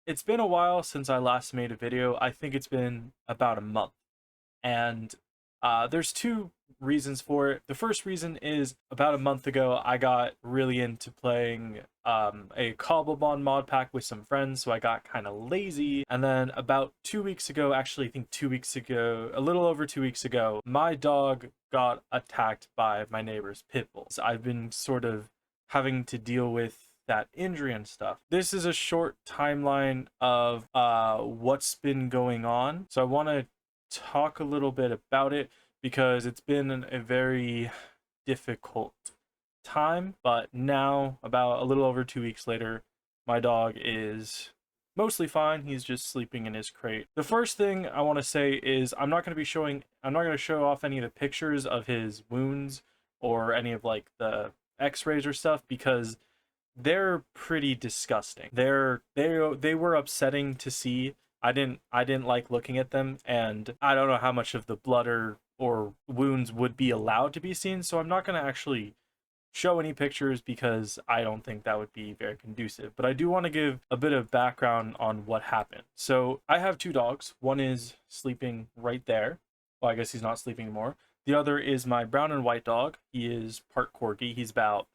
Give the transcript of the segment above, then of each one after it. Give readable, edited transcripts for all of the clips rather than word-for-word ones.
It's been a while since I last made a video. I think it's been about a month. And there's two reasons for it. The first reason is about a month ago, I got really into playing a Cobblemon mod pack with some friends, so I got kind of lazy. And then about 2 weeks ago, actually, I think 2 weeks ago, a little over 2 weeks ago, my dog got attacked by my neighbor's pit bulls. I've been sort of having to deal with that injury and stuff. This is a short timeline of what's been going on. So I want to talk a little bit about it because it's been a very difficult time, but now about a little over 2 weeks later, my dog is mostly fine. He's just sleeping in his crate. The first thing I want to say is I'm not going to show off any of the pictures of his wounds or any of like the x-rays or stuff because they're pretty disgusting. They were upsetting to see. I didn't like looking at them, and I don't know how much of the blood or wounds would be allowed to be seen, so I'm not going to actually show any pictures because I don't think that would be very conducive. But I do want to give a bit of background on what happened. So I have two dogs. One is sleeping right there. Well, I guess he's not sleeping anymore. The other is my brown and white dog. He is part corgi. He's about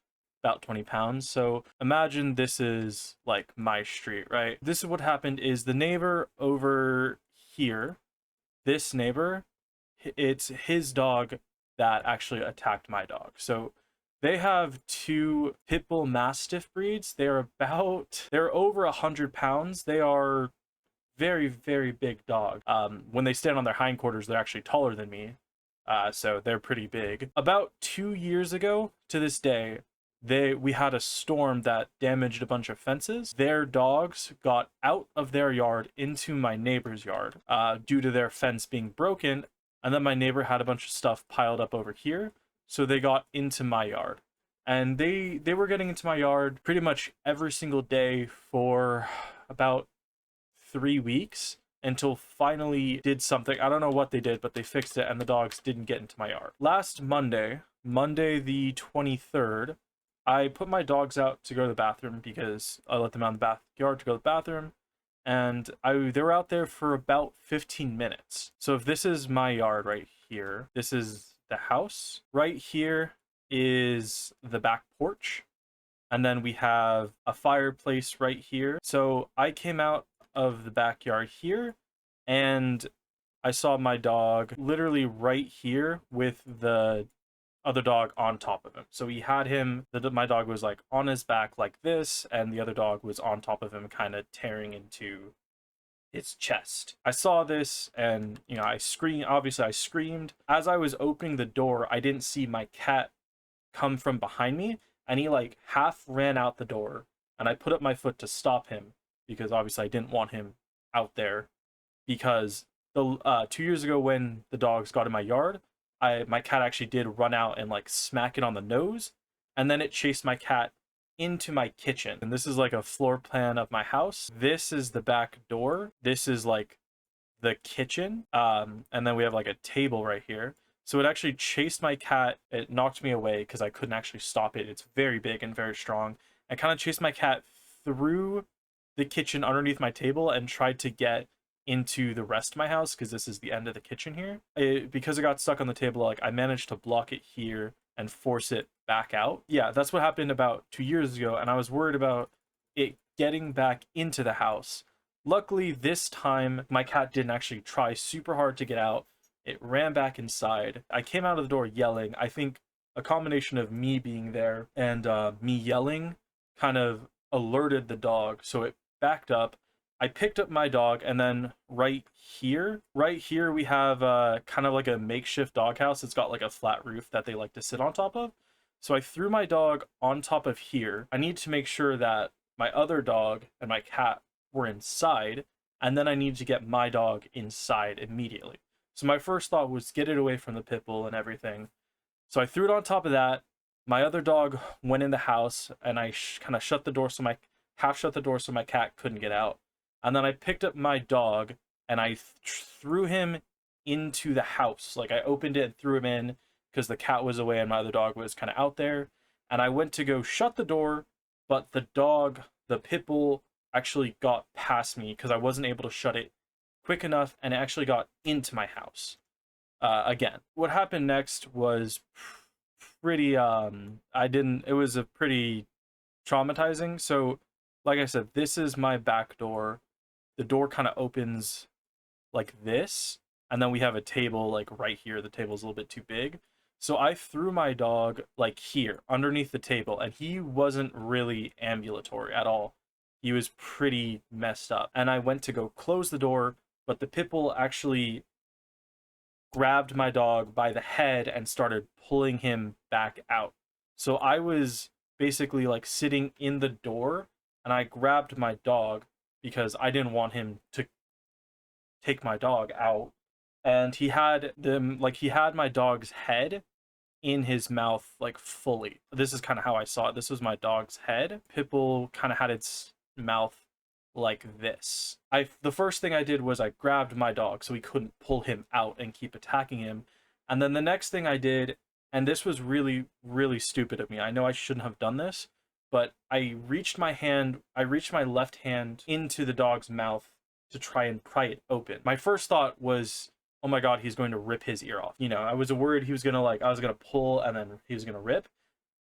20 pounds. So imagine this is like my street, right? This is what happened is the neighbor over here, this neighbor, it's his dog that actually attacked my dog. So they have two pit bull mastiff breeds. They're over 100 pounds. They are very, very big dog. When they stand on their hindquarters, they're actually taller than me. So they're pretty big. About 2 years ago to this day, we had a storm that damaged a bunch of fences. Their dogs got out of their yard into my neighbor's yard due to their fence being broken, and then my neighbor had a bunch of stuff piled up over here, so they got into my yard. And they were getting into my yard pretty much every single day for about 3 weeks until finally did something. I don't know what they did, but they fixed it and the dogs didn't get into my yard. Last Monday the 23rd, I put my dogs out to go to the bathroom because I let them out in the backyard to go to the bathroom, and they were out there for about 15 minutes. So if this is my yard right here, this is the house. Right here is the back porch, and then we have a fireplace right here. So I came out of the backyard here, and I saw my dog literally right here with the other dog on top of him. So he had him, my dog was like on his back like this, and the other dog was on top of him, kind of tearing into his chest. I saw this and, I screamed. Obviously I screamed. As I was opening the door, I didn't see my cat come from behind me, and he like half ran out the door, and I put up my foot to stop him because obviously I didn't want him out there, because the 2 years ago when the dogs got in my yard, my cat actually did run out and like smack it on the nose, and then it chased my cat into my kitchen. And this is like a floor plan of my house. This is the back door. This is like the kitchen. And then we have like a table right here. So it actually chased my cat. It knocked me away because I couldn't actually stop it. It's very big and very strong. I kind of chased my cat through the kitchen underneath my table and tried to get into the rest of my house because this is the end of the kitchen here. Because it got stuck on the table, like I managed to block it here and force it back out. Yeah, that's what happened about 2 years ago, and I was worried about it getting back into the house. Luckily, this time my cat didn't actually try super hard to get out. It ran back inside. I came out of the door yelling. I think a combination of me being there and me yelling kind of alerted the dog, so it backed up. I picked up my dog, and then right here we have kind of like a makeshift doghouse. It's got like a flat roof that they like to sit on top of. So I threw my dog on top of here. I need to make sure that my other dog and my cat were inside, and then I need to get my dog inside immediately. So my first thought was get it away from the pit bull and everything. So I threw it on top of that. My other dog went in the house, and I kind of shut the door so my cat couldn't get out. And then I picked up my dog and I threw him into the house. Like I opened it and threw him in because the cat was away and my other dog was kind of out there. And I went to go shut the door, but the pit bull actually got past me because I wasn't able to shut it quick enough, and it actually got into my house again. What happened next was pretty I didn't it was a pretty traumatizing. So like I said, this is my back door. The door kind of opens like this, and then we have a table like right here. The table's a little bit too big, so I threw my dog like here underneath the table, and he wasn't really ambulatory at all. He was pretty messed up, and I went to go close the door, but the pit bull actually grabbed my dog by the head and started pulling him back out. So I was basically like sitting in the door, and I grabbed my dog because I didn't want him to take my dog out. And he had my dog's head in his mouth like fully. This is kind of how I saw it. This was my dog's head. Pitbull kind of had its mouth like this. The first thing I did was I grabbed my dog so he couldn't pull him out and keep attacking him. And then the next thing I did, and this was really, really stupid of me. I know I shouldn't have done this, but I reached my left hand into the dog's mouth to try and pry it open. My first thought was, oh my god, he's going to rip his ear off. You know, I was worried he was gonna I was gonna pull and then he was gonna rip.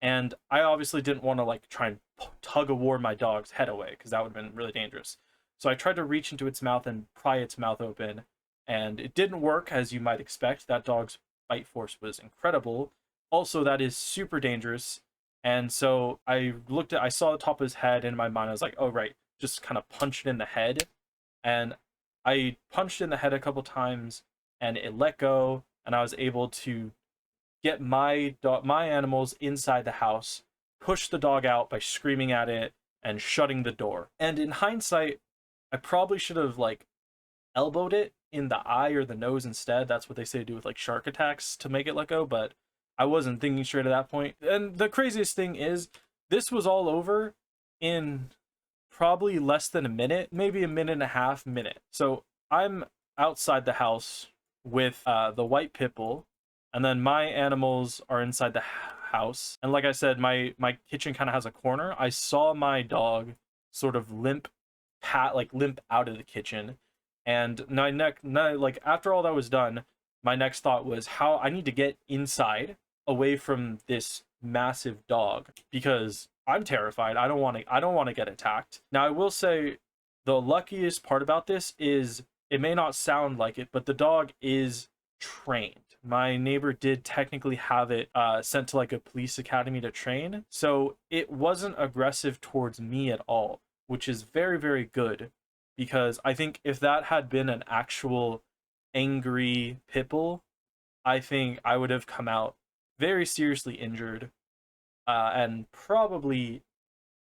And I obviously didn't want to like try and tug of war my dog's head away because that would have been really dangerous. So I tried to reach into its mouth and pry its mouth open, and it didn't work, as you might expect. That dog's bite force was incredible. Also, that is super dangerous. And so I saw the top of his head, and in my mind I was like, oh right, just kind of punch it in the head. And I punched in the head a couple times, and it let go, and I was able to get my animals inside the house, push the dog out by screaming at it and shutting the door. And in hindsight, I probably should have like elbowed it in the eye or the nose instead. That's what they say to do with like shark attacks to make it let go, but I wasn't thinking straight at that point. And the craziest thing is, this was all over in probably less than a minute, maybe a minute and a half minute. So I'm outside the house with the white pit bull, and then my animals are inside the house. And like I said, my kitchen kind of has a corner. I saw my dog sort of limp out of the kitchen, and like after all that was done, my next thought was how I need to get inside away from this massive dog because I'm terrified. I don't want to get attacked. Now I will say the luckiest part about this is it may not sound like it, but the dog is trained. My neighbor did technically have it sent to like a police academy to train, so it wasn't aggressive towards me at all, which is very, very good, because I think if that had been an actual angry pit bull, I think I would have come out very seriously injured, and probably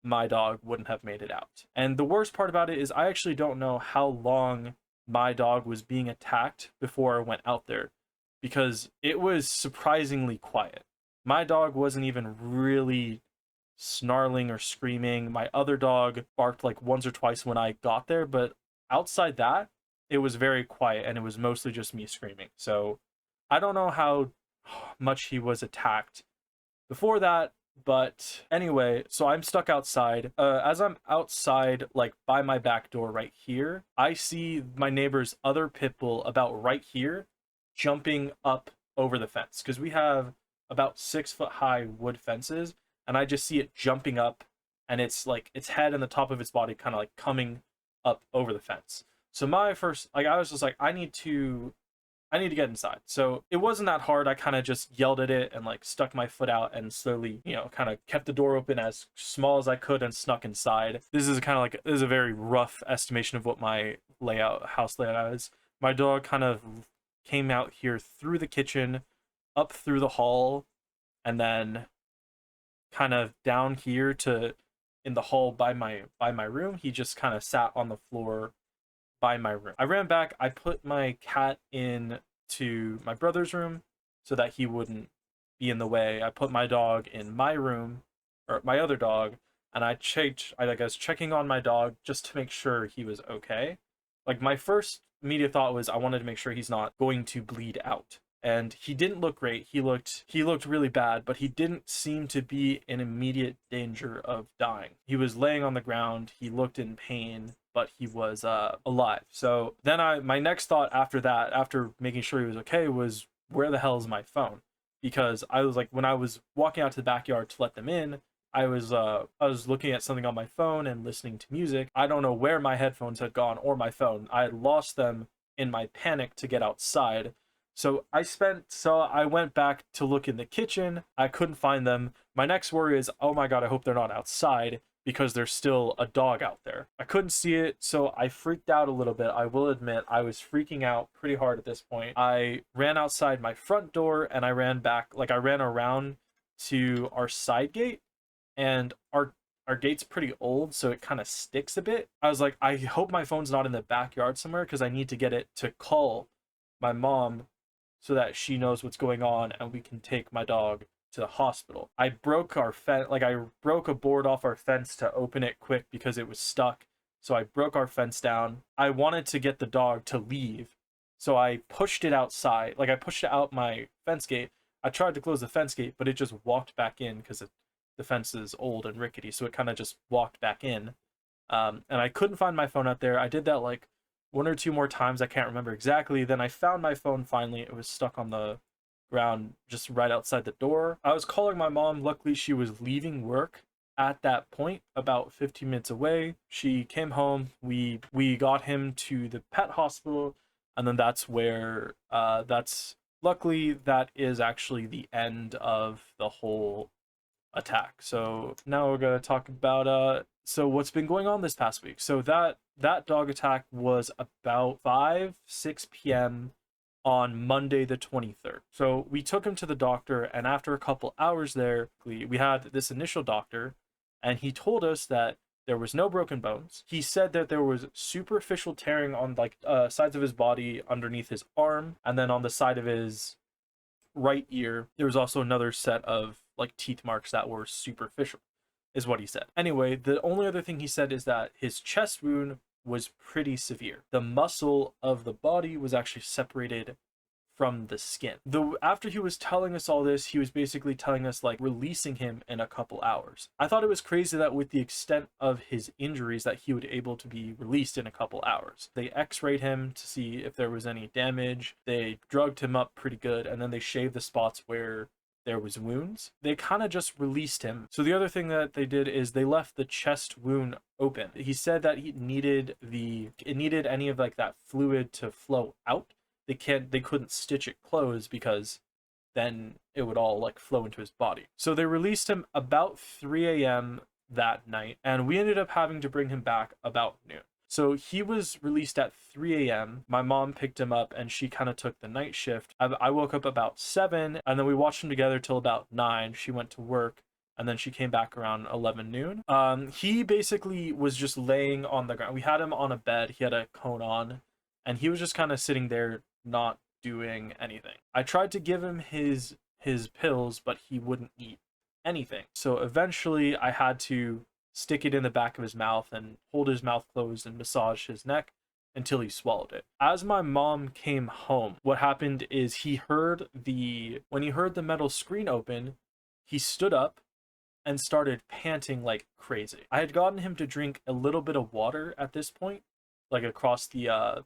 my dog wouldn't have made it out. And the worst part about it is I actually don't know how long my dog was being attacked before I went out there, because it was surprisingly quiet. My dog wasn't even really snarling or screaming. My other dog barked like once or twice when I got there, but outside that, it was very quiet, and it was mostly just me screaming. So I don't know how much he was attacked before that, but anyway, so I'm stuck outside. As I'm outside, like by my back door right here, I see my neighbor's other pit bull about right here jumping up over the fence, because we have about 6-foot high wood fences, and I just see it jumping up, and it's like its head and the top of its body kind of like coming up over the fence. So my first, like, I was just like, I need to get inside. So it wasn't that hard. I kind of just yelled at it and like stuck my foot out and slowly, kind of kept the door open as small as I could and snuck inside. This is a very rough estimation of what my house layout is. My dog kind of came out here through the kitchen, up through the hall, and then kind of down here to in the hall by my room. He just kind of sat on the floor by my room. I ran back, I put my cat in to my brother's room so that he wouldn't be in the way. I put my dog in my room, or my other dog, and I was checking on my dog just to make sure he was okay. Like, my first immediate thought was I wanted to make sure he's not going to bleed out. and he didn't look great. He looked really bad, but he didn't seem to be in immediate danger of dying. He was laying on the ground. He looked in pain, but he was alive. So then my next thought after that, after making sure he was okay, was where the hell is my phone? Because I was like, when I was walking out to the backyard to let them in, I was looking at something on my phone and listening to music. I don't know where my headphones had gone or my phone. I had lost them in my panic to get outside. So I went back to look in the kitchen. I couldn't find them. My next worry is, oh my god, I hope they're not outside, because there's still a dog out there. I couldn't see it, so I freaked out a little bit. I will admit, I was freaking out pretty hard at this point. I ran outside my front door and I ran back, like I ran around to our side gate, and our gate's pretty old, so it kind of sticks a bit. I was like, I hope my phone's not in the backyard somewhere, because I need to get it to call my mom so that she knows what's going on and we can take my dog to the hospital. I broke our fence, like I broke a board off our fence to open it quick because it was stuck. So I broke our fence down. I wanted to get the dog to leave, so I pushed it outside. Like I pushed it out my fence gate. I tried to close the fence gate, but it just walked back in because the fence is old and rickety, so it kind of just walked back in. And I couldn't find my phone out there. I did that like one or two more times. I can't remember exactly. Then I found my phone finally. It was stuck on the ground just right outside the door. I was calling my mom. Luckily, she was leaving work at that point, about 15 minutes away. She came home. We got him to the pet hospital, and then that's where luckily that is actually the end of the whole attack. So now we're gonna talk about so what's been going on this past week. So that dog attack was about 6 p.m. on Monday the 23rd. So we took him to the doctor, and after a couple hours there, we had this initial doctor, and he told us that there was no broken bones. He said that there was superficial tearing on like sides of his body underneath his arm, and then on the side of his right ear there was also another set of like teeth marks that were superficial, is what he said. Anyway, the only other thing he said is that his chest wound was pretty severe. The muscle of the body was actually separated from the skin. Though after he was telling us all this, he was basically telling us like releasing him in a couple hours. I thought it was crazy that with the extent of his injuries that he would be able to be released in a couple hours. They x-rayed him to see if there was any damage. They drugged him up pretty good, and then they shaved the spots where there was wounds. They kind of just released him. So the other thing that they did is they left the chest wound open. He said that it needed any of like that fluid to flow out. They couldn't stitch it closed because then it would all like flow into his body. So they released him about 3 a.m. that night, and we ended up having to bring him back about noon. So he was released at 3 a.m. My mom picked him up and she kind of took the night shift. I woke up about 7, and then we watched him together till about 9. She went to work, and then she came back around 11 noon. He basically was just laying on the ground. We had him on a bed. He had a cone on, and he was just kind of sitting there not doing anything. I tried to give him his pills, but he wouldn't eat anything. So eventually I had to stick it in the back of his mouth and hold his mouth closed and massage his neck until he swallowed it. As my mom came home, what happened is when he heard the metal screen open, he stood up and started panting like crazy. I had gotten him to drink a little bit of water at this point, like across the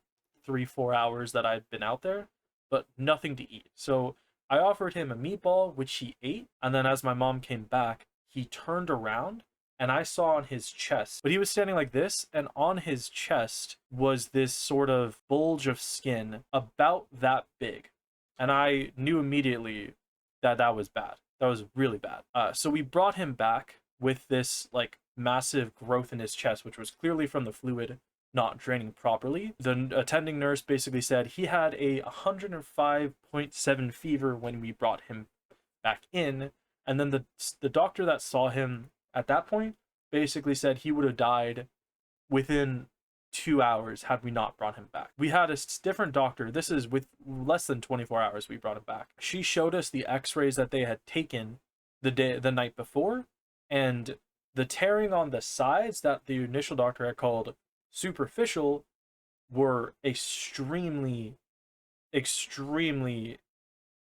3-4 hours that I'd been out there, but nothing to eat. So I offered him a meatball, which he ate, and then as my mom came back, he turned around and I saw on his chest, but he was standing like this, and on his chest was this sort of bulge of skin about that big. And I knew immediately that that was bad. That was really bad. So we brought him back with this like massive growth in his chest, which was clearly from the fluid not draining properly. The attending nurse basically said he had a 105.7 fever when we brought him back in, and then the doctor that saw him at that point basically said he would have died within 2 hours had we not brought him back. We had a different doctor. This is with less than 24 hours we brought him back. She showed us the x-rays that they had taken the night before, and the tearing on the sides that the initial doctor had called superficial were extremely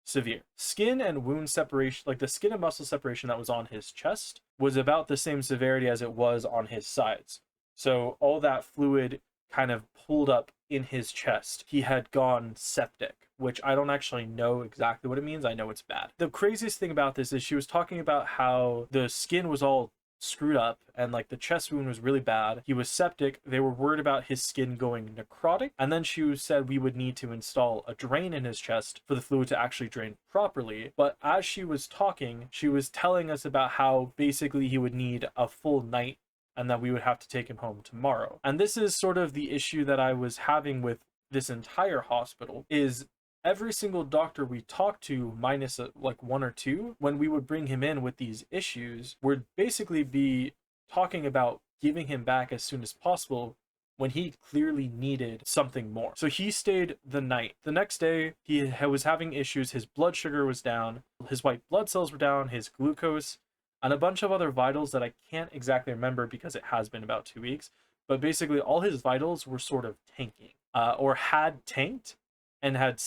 severe. Skin and wound separation, like the skin and muscle separation that was on his chest, was about the same severity as it was on his sides. So all that fluid kind of pulled up in his chest. He had gone septic, which I don't actually know exactly what it means. I know it's bad. The craziest thing about this is she was talking about how the skin was all screwed up and like the chest wound was really bad. He was septic. They were worried about his skin going necrotic. And then she said we would need to install a drain in his chest for the fluid to actually drain properly. But as she was talking, she was telling us about how basically he would need a full night and that we would have to take him home tomorrow. And this is sort of the issue that I was having with this entire hospital is every single doctor we talked to, minus like one or two, when we would bring him in with these issues, would basically be talking about giving him back as soon as possible when he clearly needed something more. So he stayed the night. The next day, he was having issues. His blood sugar was down, his white blood cells were down, his glucose, and a bunch of other vitals that I can't exactly remember because it has been about 2 weeks. But basically, all his vitals were sort of tanking, or had tanked and had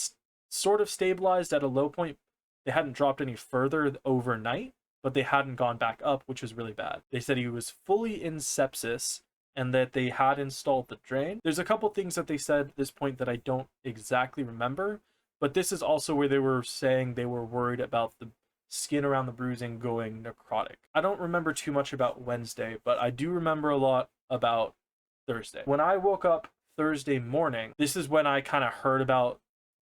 sort of stabilized at a low point. They hadn't dropped any further overnight, but they hadn't gone back up, which was really bad. They said he was fully in sepsis and that they had installed the drain. There's a couple things that they said at this point that I don't exactly remember, but this is also where they were saying they were worried about the skin around the bruising going necrotic. I don't remember too much about Wednesday, but I do remember a lot about Thursday. When I woke up Thursday morning, this is when I kind of heard about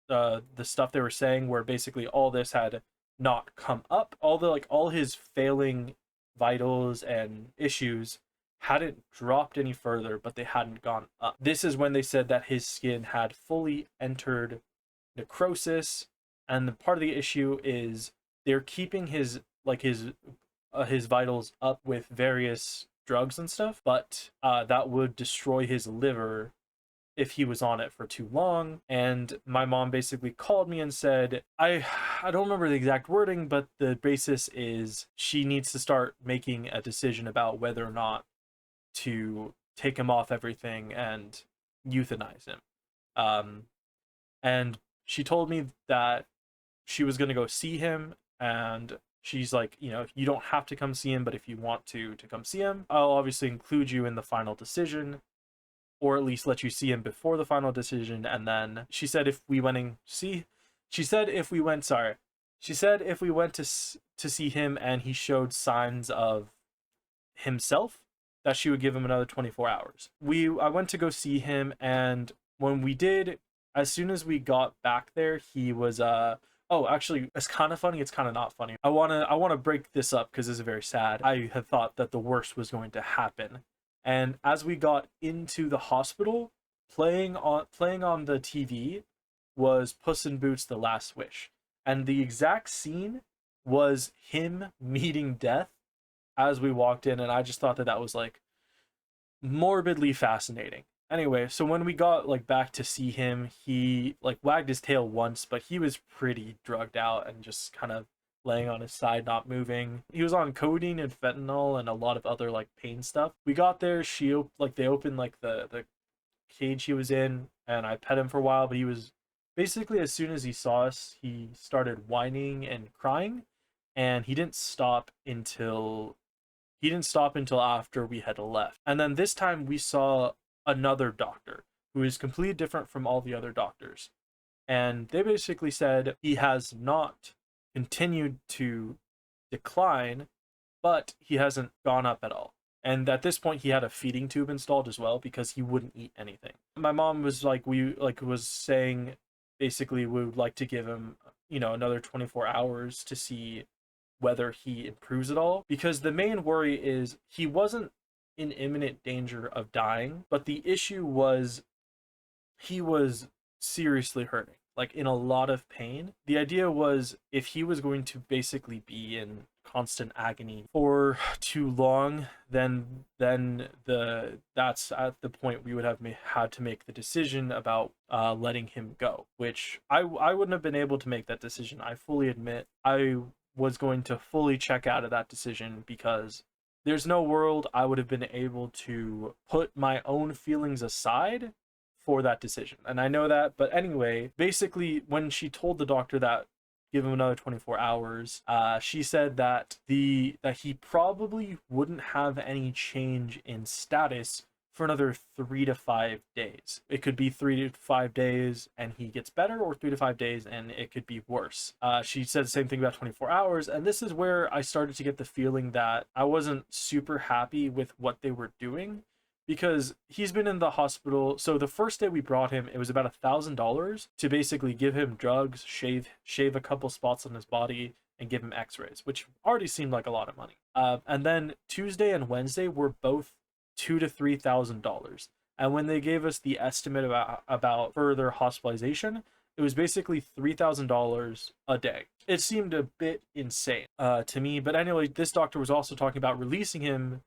the stuff they were saying, where basically all this had not come up. All his failing vitals and issues hadn't dropped any further, but they hadn't gone up. This is when they said that his skin had fully entered necrosis, and the part of the issue is they're keeping his vitals up with various drugs and stuff, but that would destroy his liver if he was on it for too long. And my mom basically called me and said, I don't remember the exact wording, but the basis is she needs to start making a decision about whether or not to take him off everything and euthanize him. And she told me that she was going to go see him, and she's like, you know, you don't have to come see him, but if you want to come see him, I'll obviously include you in the final decision, or at least let you see him before the final decision. And then she said if we went to see him and he showed signs of himself, that she would give him another 24 hours. I went to go see him, and when we did, as soon as we got back there, he was oh, actually, it's kind of funny, it's kind of not funny. I want to break this up because this is very sad. I had thought that the worst was going to happen. And as we got into the hospital, playing on the TV was Puss in Boots: The Last Wish. And the exact scene was him meeting death as we walked in, and I just thought that was like morbidly fascinating. Anyway, so when we got like back to see him, he like wagged his tail once, but he was pretty drugged out and just kind of laying on his side, not moving. He was on codeine and fentanyl and a lot of other like pain stuff. We got there, they opened like the cage he was in, and I pet him for a while, but he was basically, as soon as he saw us, he started whining and crying, and he didn't stop until after we had left. And then this time we saw another doctor who is completely different from all the other doctors, and they basically said he has not continued to decline, but he hasn't gone up at all. And at this point he had a feeding tube installed as well because he wouldn't eat anything. My mom was like, was saying basically we would like to give him, you know, another 24 hours to see whether he improves at all, because the main worry is he wasn't in imminent danger of dying, but the issue was he was seriously hurting, like in a lot of pain. The idea was if he was going to basically be in constant agony for too long, then that's at the point we would have had to make the decision about letting him go, which I wouldn't have been able to make that decision. I fully admit I was going to fully check out of that decision because there's no world I would have been able to put my own feelings aside for that decision. And I know that, but anyway, basically when she told the doctor that give him another 24 hours. She said that he probably wouldn't have any change in status for another 3 to 5 days. It could be 3 to 5 days and he gets better, or 3 to 5 days and it could be worse. She said the same thing about 24 hours. And this is where I started to get the feeling that I wasn't super happy with what they were doing, because he's been in the hospital. So the first day we brought him, it was about $1,000 to basically give him drugs, shave a couple spots on his body, and give him x-rays, which already seemed like a lot of money. And then Tuesday and Wednesday were both $2,000 to $3,000. And when they gave us the estimate about further hospitalization, it was basically $3,000 a day. It seemed a bit insane to me. But anyway, this doctor was also talking about releasing him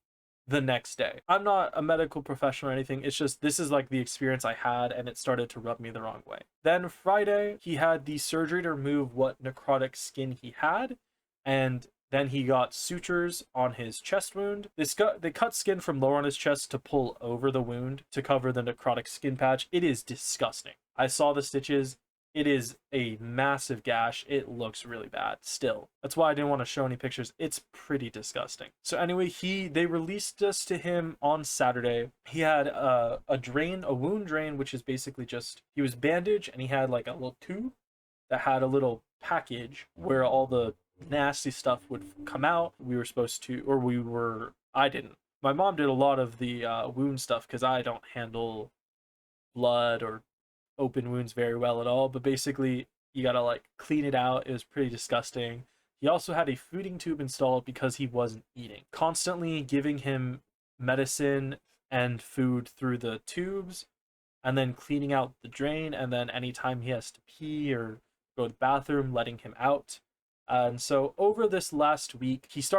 the next day. I'm not a medical professional or anything. It's just, this is like the experience I had, and it started to rub me the wrong way. Then Friday, he had the surgery to remove what necrotic skin he had, and then he got sutures on his chest wound. They cut skin from lower on his chest to pull over the wound to cover the necrotic skin patch. It is disgusting. I saw the stitches. It is a massive gash. It looks really bad still. That's why I didn't want to show any pictures. It's pretty disgusting. So anyway, they released us to him on Saturday. He had a wound drain, which is basically just, he was bandaged and he had like a little tube that had a little package where all the nasty stuff would come out. I didn't. My mom did a lot of the wound stuff because I don't handle blood or open wounds very well at all. But basically, you gotta like clean it out. It was pretty disgusting. He also had a feeding tube installed because he wasn't eating. Constantly giving him medicine and food through the tubes, and then cleaning out the drain, and then anytime he has to pee or go to the bathroom, letting him out. And so over this last week, he's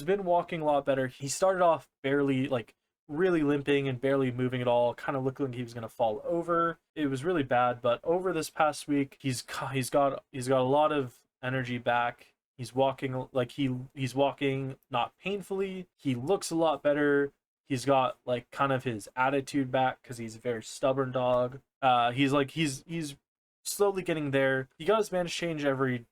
been walking a lot better. He started off barely, like really limping and barely moving at all, kind of looking like he was going to fall over. It was really bad, but over this past week, he's got a lot of energy back. He's walking like he's walking not painfully. He looks a lot better. He's got like kind of his attitude back because he's a very stubborn dog. He's slowly getting there. He got his bandage changed every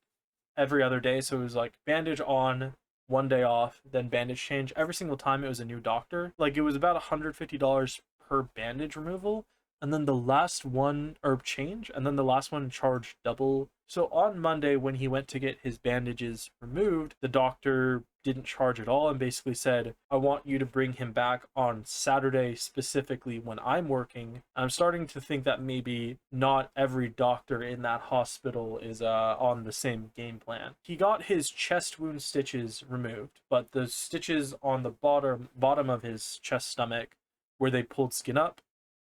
other day, so it was like bandage on, one day off, then bandage change. Every single time it was a new doctor. Like it was about $150 per bandage removal, and then the last one charged double. So on Monday, when he went to get his bandages removed, the doctor didn't charge at all and basically said, I want you to bring him back on Saturday, specifically when I'm working. I'm starting to think that maybe not every doctor in that hospital is on the same game plan. He got his chest wound stitches removed, but the stitches on the bottom of his chest stomach where they pulled skin up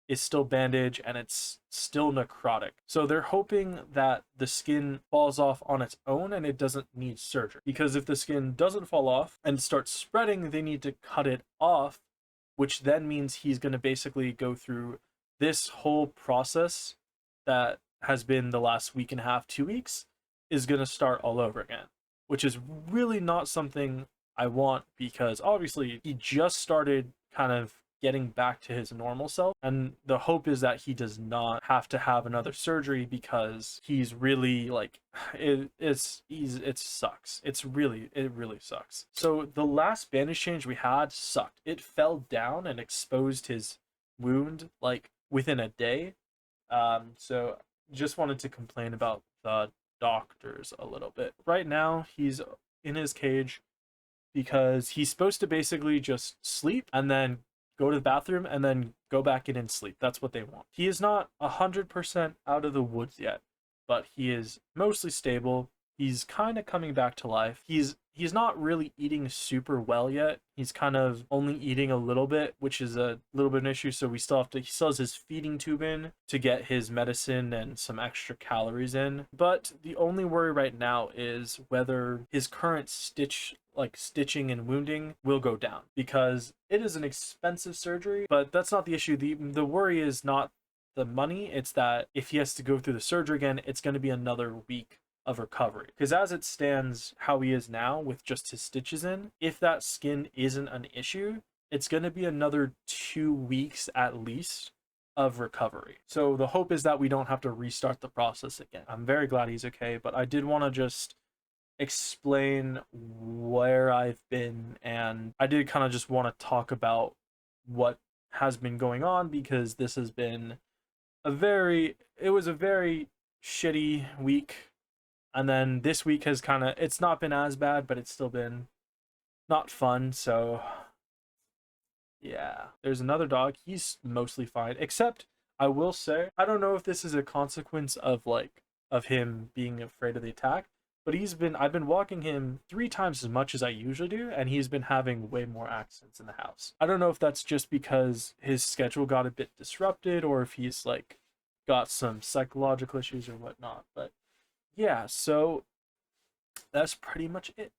is still bandaged and it's still necrotic. So they're hoping that the skin falls off on its own and it doesn't need surgery. Because if the skin doesn't fall off and starts spreading, they need to cut it off, which then means he's going to basically go through this whole process that has been the last week and a half, 2 weeks, is going to start all over again, which is really not something I want, because obviously he just started kind of getting back to his normal self, and the hope is that he does not have to have another surgery, because he's really like it sucks. It really sucks. So the last bandage change we had sucked. It fell down and exposed his wound like within a day. So just wanted to complain about the doctors a little bit. Right now he's in his cage because he's supposed to basically just sleep and then go to the bathroom and then go back in and sleep. That's what they want. He is not 100% out of the woods yet, but he is mostly stable. He's kind of coming back to life. He's not really eating super well yet. He's kind of only eating a little bit, which is a little bit of an issue. So he still has his feeding tube in to get his medicine and some extra calories in. But the only worry right now is whether his current stitching and wounding will go down, because it is an expensive surgery. But that's not the issue. The worry is not the money. It's that if he has to go through the surgery again, it's going to be another week of recovery. Because as it stands, how he is now with just his stitches in, if that skin isn't an issue, it's going to be another 2 weeks at least of recovery. So the hope is that we don't have to restart the process again. I'm very glad he's okay, but I did want to just explain where I've been, and I did kind of just want to talk about what has been going on, because this has been it was a very shitty week. And then this week has it's not been as bad, but it's still been not fun. So yeah, there's another dog. He's mostly fine, except I will say, I don't know if this is a consequence of of him being afraid of the attack, but I've been walking him 3 times as much as I usually do, and he's been having way more accidents in the house. I don't know if that's just because his schedule got a bit disrupted, or if he's got some psychological issues or whatnot. But yeah, so that's pretty much it.